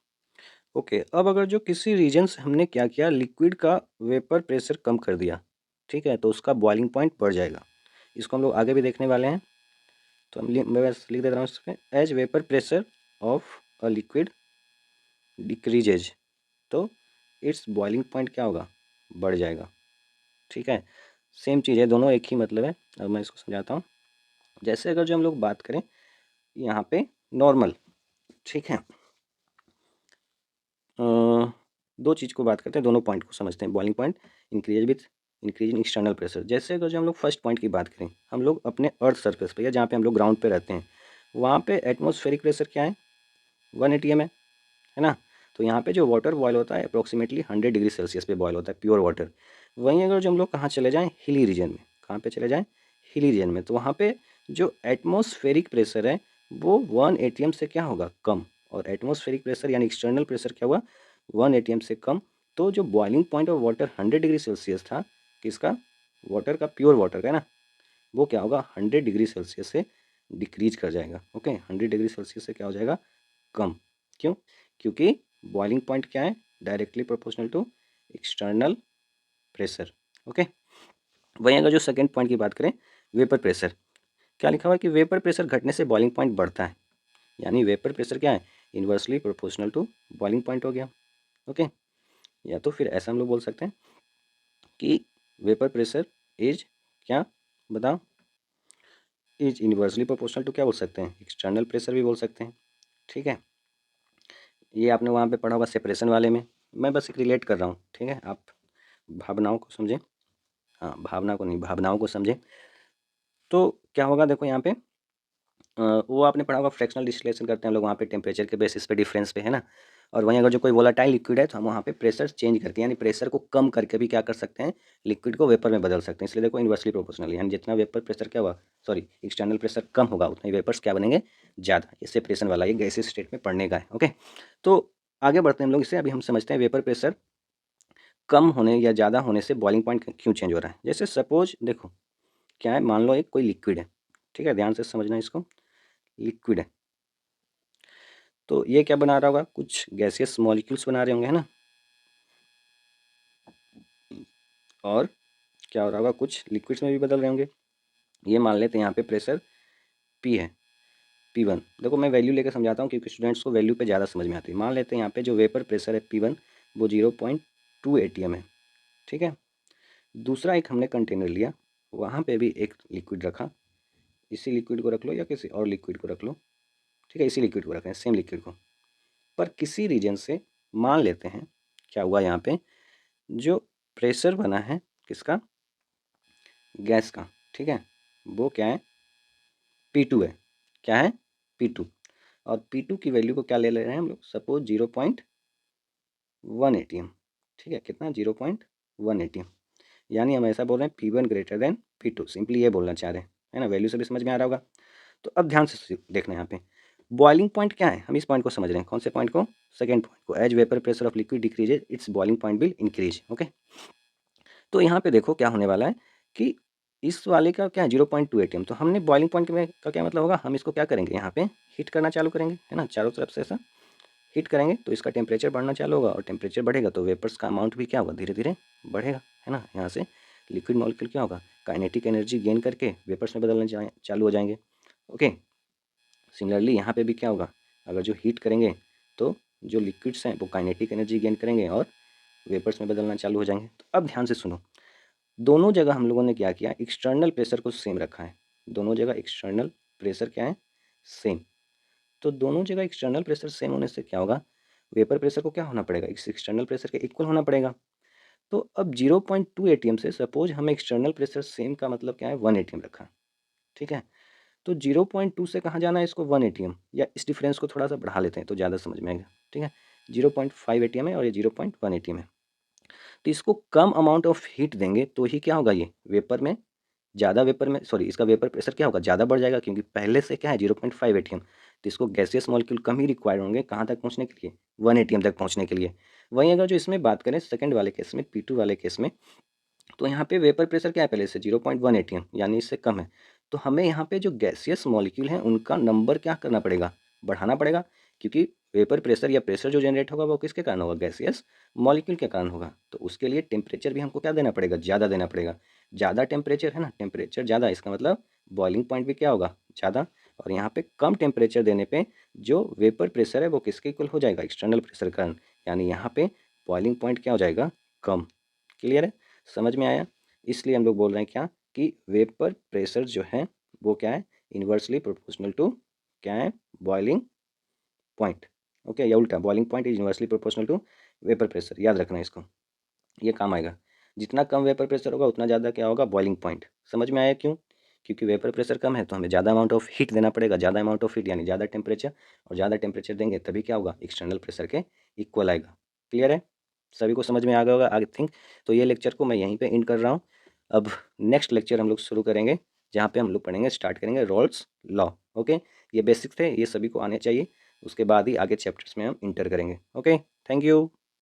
[SPEAKER 1] ओके, अब अगर जो किसी रीजन से हमने क्या किया, लिक्विड का वेपर प्रेशर कम कर दिया, ठीक है, तो उसका बॉइलिंग पॉइंट बढ़ जाएगा। इसको हम लोग आगे भी देखने वाले हैं, तो मैं बस लिख देता हूँ इस पर, as vapour pressure of a liquid decreases, तो इट्स बॉइलिंग पॉइंट क्या होगा, बढ़ जाएगा। ठीक है, सेम चीज़ है, दोनों एक ही मतलब है। अब मैं इसको समझाता हूँ। जैसे अगर जो हम लोग बात करें यहाँ पे नॉर्मल, ठीक है, दो चीज़ को बात करते हैं, दोनों पॉइंट को समझते हैं। Boiling point increase with increase in external pressure. जैसे अगर जो हम लोग फर्स्ट पॉइंट की बात करें, हम लोग अपने अर्थ सरफेस पे, या जहाँ पे हम लोग ग्राउंड पे रहते हैं, वहाँ पे एटमॉस्फेरिक प्रेशर क्या है, 1 atm है ना। तो यहाँ पे जो वाटर बॉयल होता है अप्रोक्सीमेटली 100 डिग्री सेल्सियस पे बॉयल होता है, प्योर वाटर। वहीं अगर जो हम लोग कहाँ चले जाएँ, हिली रीजन में, कहाँ पे चले जाएँ, हिली रीजन में, तो वहाँ पे जो एटमॉस्फेरिक प्रेशर है वो 1 atm से क्या होगा, कम। और एटमॉस्फेरिक प्रेशर यानी एक्सटर्नल प्रेशर क्या हुआ, 1 atm से कम। तो जो boiling point of water 100 degree Celsius था, किसका, वाटर का, प्योर वाटर का, है ना, वो क्या होगा, 100 डिग्री सेल्सियस से डिक्रीज कर जाएगा। ओके, 100 डिग्री सेल्सियस से क्या हो जाएगा, कम। क्यों, क्योंकि बॉइलिंग पॉइंट क्या है, directly proportional to external pressure. Okay, वहीं अगर जो सेकंड पॉइंट की बात करें, वेपर प्रेशर, क्या लिखा हुआ है कि वेपर प्रेशर घटने से बॉइलिंग पॉइंट बढ़ता है। यानी वेपर प्रेशर क्या है, inversely proportional to boiling point हो गया। ओके, या तो फिर ऐसा हम लोग बोल सकते हैं कि वेपर प्रेशर इज क्या, बताओ, इज इन्वर्सली प्रोपोर्शनल टू क्या बोल सकते हैं, एक्सटर्नल प्रेशर भी बोल सकते हैं। ठीक है, ये आपने वहाँ पे पढ़ा होगा सेपरेशन वाले में, मैं बस एक रिलेट कर रहा हूँ। ठीक है, आप भावनाओं को समझें, हाँ भावना को नहीं, भावनाओं को समझें। तो क्या होगा देखो यहाँ पे, वो आपने पढ़ा होगा फ्रैक्शनल डिस्टिलेशन करते हैं हम लोग वहाँ पे टेम्परेचर के बेसिस पे, डिफरेंस पे, है ना। और वहीं अगर जो कोई वोलाटाइल लिक्विड है तो हम वहाँ पे प्रेशर चेंज करके, यानी प्रेशर को कम करके भी क्या कर सकते हैं, लिक्विड को वेपर में बदल सकते हैं। इसलिए देखो इन्वर्सली प्रोपोर्शनल, यानी जितना वेपर प्रेशर क्या हुआ, सॉरी एक्सटर्नल प्रेशर कम होगा, उतना ही वेपर्स क्या बनेंगे, ज़्यादा। ये सेपरेशन वाला, ये गैसीय स्टेट में पढ़ने का है। ओके, तो आगे बढ़ते हैं हम लोग इससे। अभी हम समझते हैं वेपर प्रेशर कम होने या ज़्यादा होने से बॉइलिंग पॉइंट क्यों चेंज हो रहा है। जैसे सपोज देखो क्या है, मान लो एक कोई लिक्विड है, ठीक है, ध्यान से समझना इसको, लिक्विड है, तो ये क्या बना रहा होगा, कुछ गैसियस मॉलिक्यूल्स बना रहे होंगे, है ना। और क्या हो रहा होगा, कुछ लिक्विड्स में भी बदल रहे होंगे। ये मान लेते हैं यहाँ पे प्रेशर P है, P1। देखो मैं वैल्यू लेकर समझाता हूँ क्योंकि स्टूडेंट्स को वैल्यू पे ज़्यादा समझ में आती है। मान लेते हैं यहाँ पे जो वेपर प्रेशर है P1 वो 0.2 atm है। ठीक है, दूसरा एक हमने कंटेनर लिया, वहाँ पे भी एक लिक्विड रखा, इसी लिक्विड को रख लो या किसी और लिक्विड को रख लो। ठीक है, इसी लिक्विड को रखें, सेम लिक्विड को। पर किसी रीजन से मान लेते हैं क्या हुआ यहाँ पे, जो प्रेशर बना है किसका, गैस का, ठीक है, वो क्या है, P2 है। क्या है, P2। और P2 की वैल्यू को क्या ले रहे हैं हम लोग, सपोज 0.1 atm। ठीक है, कितना, 0.1 atm। यानी हम ऐसा बोल रहे हैं P1 greater than P2, simply ये बोलना चाह रहे हैं, है ना। वैल्यू से भी समझ में आ रहा होगा। तो अब ध्यान से देखना यहाँ पे बॉइलिंग पॉइंट क्या है, हम इस पॉइंट को समझ रहे हैं। कौन से पॉइंट को, सेकंड पॉइंट को। As vapour pressure of liquid decreases its boiling point will increase. Okay, तो यहाँ पे देखो क्या होने वाला है कि इस वाले का क्या है, 0.2 atm। तो हमने बॉइलिंग पॉइंट में का क्या मतलब होगा, हम इसको क्या करेंगे, यहाँ पे हीट करना चालू करेंगे, है ना, चारों तरफ से ऐसा हीट करेंगे तो इसका टेम्परेचर बढ़ना चालू होगा, और टेम्परेचर बढ़ेगा तो वेपर्स का अमाउंट भी क्या होगा, धीरे धीरे बढ़ेगा, है ना। यहाँ से लिक्विड मॉलिक्यूल क्या होगा, काइनेटिक एनर्जी गेन करके वेपर्स में बदलने चालू हो जाएंगे। ओके, सिमिलरली यहाँ पे भी क्या होगा, अगर जो हीट करेंगे तो जो लिक्विड्स हैं वो काइनेटिक एनर्जी गेन करेंगे और वेपर्स में बदलना चालू हो जाएंगे। तो अब ध्यान से सुनो, दोनों जगह हम लोगों ने क्या किया, एक्सटर्नल प्रेशर को सेम रखा है। दोनों जगह एक्सटर्नल प्रेशर क्या है, सेम। तो दोनों जगह एक्सटर्नल प्रेशर सेम होने से क्या होगा, वेपर प्रेशर को क्या होना पड़ेगा, इस एक्सटर्नल प्रेशर के इक्वल होना पड़ेगा। तो अब 0.2 atm से सपोज हमें एक्सटर्नल प्रेशर सेम का मतलब क्या है, 1 atm रखा। ठीक है, तो 0.2 से कहाँ जाना है इसको, 1 atm, या इस डिफरेंस को थोड़ा सा बढ़ा लेते हैं तो ज़्यादा समझ में आएगा। ठीक है, 0.5 atm है और ये 0.1 atm है। तो इसको कम अमाउंट ऑफ हीट देंगे तो ही क्या होगा, ये वेपर में ज़्यादा, वेपर में सॉरी इसका वेपर प्रेशर क्या होगा, ज़्यादा बढ़ जाएगा, क्योंकि पहले से क्या है 0.5 atm। तो इसको गैसियस मॉलिक्यूल कम ही रिक्वायर होंगे कहाँ तक पहुँचने के लिए, 1 atm तक पहुँचने के लिए। वहीं अगर जो इसमें बात करें सेकंड वाले केस में, P2 वाले केस में, तो यहाँ पे वेपर प्रेशर क्या है पहले से 0.1 atm, यानी इससे कम है। तो हमें यहाँ पे जो गैसियस मॉलिक्यूल हैं उनका नंबर क्या करना पड़ेगा, बढ़ाना पड़ेगा, क्योंकि वेपर प्रेशर या प्रेशर जो जनरेट होगा वो किसके कारण होगा, गैसियस मॉलिक्यूल के कारण होगा। तो उसके लिए टेम्परेचर भी हमको क्या देना पड़ेगा, ज़्यादा देना पड़ेगा। ज़्यादा टेम्परेचर है ना, टेम्परेचर ज़्यादा, इसका मतलब बॉइलिंग पॉइंट भी क्या होगा, ज़्यादा। और यहाँ पे कम टेम्परेचर देने पे जो वेपर प्रेशर है वो किसके इक्वल हो जाएगा, एक्सटर्नल प्रेशर के कारण। यानी यहाँ पे बॉइलिंग पॉइंट क्या हो जाएगा, कम। क्लियर है, समझ में आया। इसलिए हम लोग बोल रहे हैं क्या, कि वेपर प्रेशर जो है वो क्या है, इन्वर्सली प्रोपोर्शनल टू क्या है, बॉइलिंग पॉइंट। ओके, या उल्टा, boiling point is inversely proportional to vapour pressure, याद रखना है इसको, ये काम आएगा। जितना कम वेपर प्रेशर होगा उतना ज़्यादा क्या होगा, बॉइलिंग पॉइंट। समझ में आया क्यों, क्योंकि वेपर प्रेशर कम है तो हमें ज़्यादा अमाउंट ऑफ हीट देना पड़ेगा, ज़्यादा अमाउंट ऑफ हीट यानी ज़्यादा टेम्परेचर, और ज़्यादा टेम्परेचर देंगे तभी क्या होगा, एक्सटर्नल प्रेशर के इक्वल आएगा। क्लियर है, सभी को समझ में आ गया होगा आई थिंक। तो ये लेक्चर को मैं यहीं पे एंड कर रहा हूँ। अब नेक्स्ट लेक्चर हम लोग शुरू करेंगे जहाँ पे हम लोग पढ़ेंगे, स्टार्ट करेंगे रोल्स लॉ। ओके, ये बेसिक थे, ये सभी को आने चाहिए, उसके बाद ही आगे चैप्टर्स में हम इंटर करेंगे। Okay, thank you.